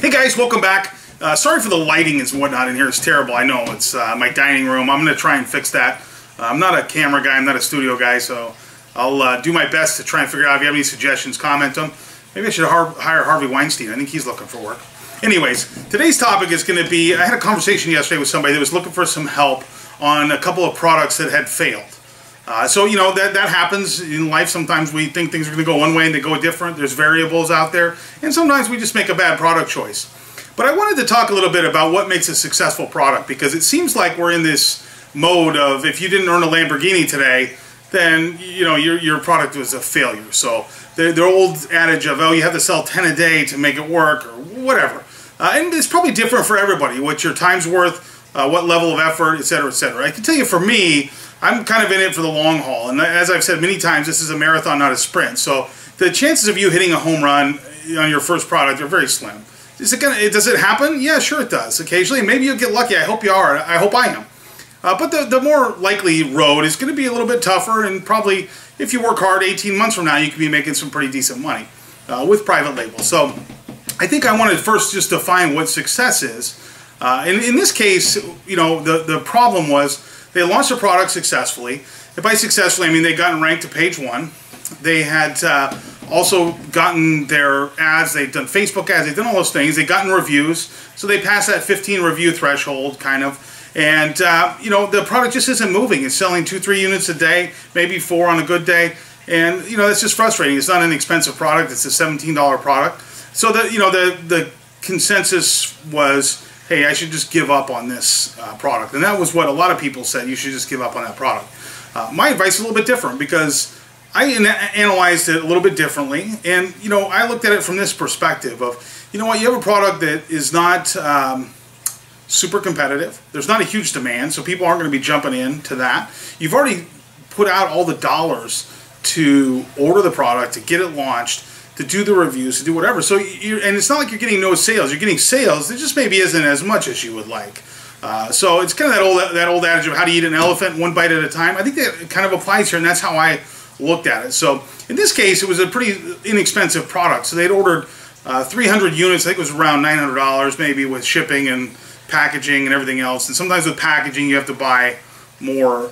Hey guys, welcome back. Sorry for the lighting and whatnot in here. It's terrible. I know. It's my dining room. I'm going to try and fix that. I'm not a camera guy. I'm not a studio guy, so I'll do my best to try and figure out. If you have any suggestions, comment them. Maybe I should hire Harvey Weinstein. I think he's looking for work. Anyways, today's topic is going to be, I had a conversation yesterday with somebody that was looking for some help on a couple of products that had failed. So, you know, that happens in life. Sometimes we think things are going to go one way and they go different. There's variables out there. And sometimes we just make a bad product choice. But I wanted to talk a little bit about what makes a successful product, because it seems like we're in this mode of, if you didn't earn a Lamborghini today, then, you know, your product was a failure. So the old adage of, oh, you have to sell 10 a day to make it work, or whatever. And it's probably different for everybody, what your time's worth, what level of effort, etc., etc. I can tell you, for me, I'm kind of in it for the long haul. And as I've said many times, this is a marathon, not a sprint. So the chances of you hitting a home run on your first product are very slim. Does it happen? Yeah, sure it does. Occasionally, maybe you'll get lucky. I hope you are. I hope I am. But the more likely road is going to be a little bit tougher, and probably, if you work hard, 18 months from now, you could be making some pretty decent money with private labels. So I think I wanted first just define what success is. And in this case, you know, the problem was they launched a product successfully. And by successfully, I mean they'd gotten ranked to page 1. They had also gotten their ads. They'd done Facebook ads. They'd done all those things. They'd gotten reviews. So they passed that 15 review threshold, kind of. And, you know, the product just isn't moving. It's selling 2-3 units a day, maybe 4 on a good day. And, you know, that's just frustrating. It's not an expensive product. It's a $17 product. So, the consensus was, hey, I should just give up on this product. And that was what a lot of people said. You should just give up on that product. My advice is a little bit different, because I analyzed it a little bit differently. And, you know, I looked at it from this perspective of, you know what, you have a product that is not super competitive. There's not a huge demand, so people aren't going to be jumping into that. You've already put out all the dollars to order the product, to get it launched, to do the reviews, to do whatever. So, and it's not like you're getting no sales. You're getting sales. It just maybe isn't as much as you would like. So it's kind of that old adage of how to eat an elephant one bite at a time. I think that kind of applies here, and that's how I looked at it. So in this case, it was a pretty inexpensive product. So they'd ordered 300 units. I think it was around $900 maybe, with shipping and packaging and everything else. And sometimes with packaging, you have to buy more.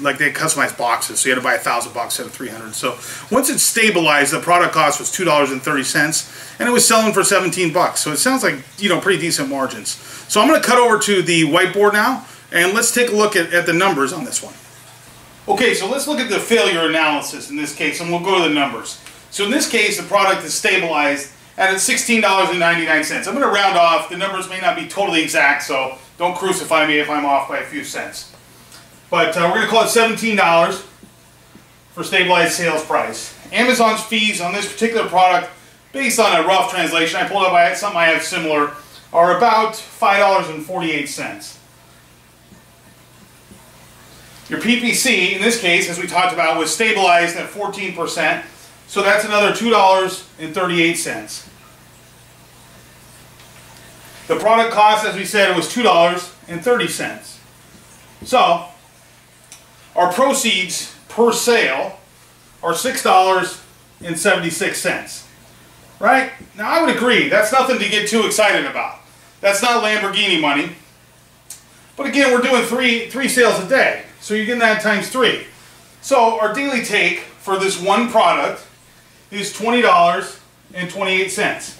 Like they customized boxes, so you had to buy 1,000 bucks instead of 300. So once it stabilized, the product cost was $2.30, and it was selling for 17 bucks. So it sounds like, you know, pretty decent margins. So I'm going to cut over to the whiteboard now, and let's take a look at the numbers on this one. Okay, so let's look at the failure analysis in this case, and we'll go to the numbers. So in this case, the product is stabilized at $16.99. I'm going to round off. The numbers may not be totally exact, so don't crucify me if I'm off by a few cents. But we're going to call it $17 for stabilized sales price. Amazon's fees on this particular product, based on a rough translation, I pulled up something I have similar, are about $5.48. Your PPC, in this case, as we talked about, was stabilized at 14%, so that's another $2.38. The product cost, as we said, was $2.30. So our proceeds per sale are $6.76. Right? Now I would agree, that's nothing to get too excited about. That's not Lamborghini money. But again, we're doing three sales a day. So you're getting that times 3. So our daily take for this one product is $20.28.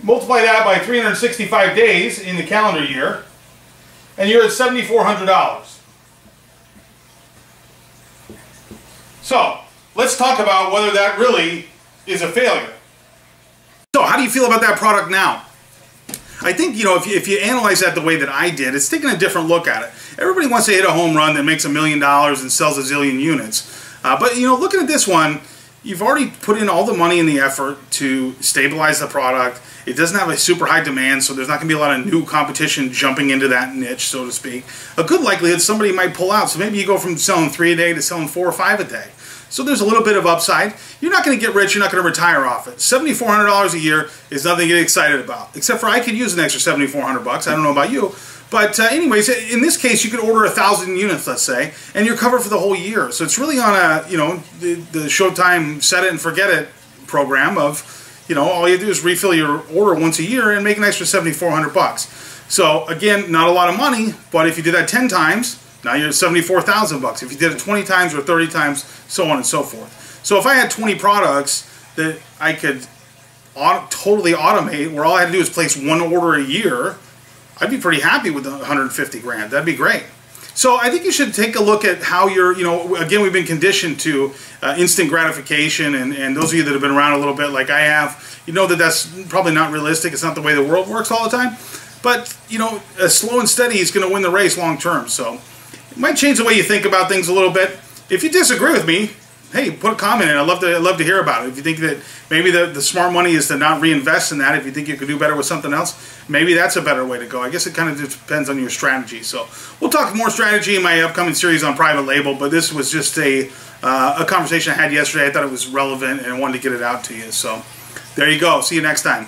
Multiply that by 365 days in the calendar year, and you're at $7,400. So, let's talk about whether that really is a failure. So, how do you feel about that product now? I think, you know, if you analyze that the way that I did, it's taking a different look at it. Everybody wants to hit a home run that makes $1 million and sells a zillion units. But, you know, looking at this one, you've already put in all the money and the effort to stabilize the product. It doesn't have a super high demand, so there's not going to be a lot of new competition jumping into that niche, so to speak. A good likelihood somebody might pull out, so maybe you go from selling 3 a day to selling 4 or 5 a day. So there's a little bit of upside. You're not going to get rich, you're not going to retire off it. $7,400 a year is nothing to get excited about, except for I could use an extra $7,400 bucks. I don't know about you. But anyways, in this case, you could order 1,000 units, let's say, and you're covered for the whole year. So it's really on a, you know, the Showtime set it and forget it program of, you know, all you do is refill your order once a year and make an extra $7,400. So again, not a lot of money, but if you do that 10 times, now you're at $74,000. If you did it 20 times or 30 times, so on and so forth. So if I had 20 products that I could totally automate, where all I had to do is place one order a year, I'd be pretty happy with the 150 grand. That'd be great. So I think you should take a look at how you're, you know, again, we've been conditioned to instant gratification, and those of you that have been around a little bit like I have, you know that that's probably not realistic. It's not the way the world works all the time. But, you know, slow and steady is going to win the race long term. So it might change the way you think about things a little bit. If you disagree with me, hey, put a comment in. I'd love to hear about it. If you think that maybe the smart money is to not reinvest in that, if you think you could do better with something else, maybe that's a better way to go. I guess it kind of depends on your strategy. So we'll talk more strategy in my upcoming series on private label, but this was just a conversation I had yesterday. I thought it was relevant and I wanted to get it out to you. So there you go. See you next time.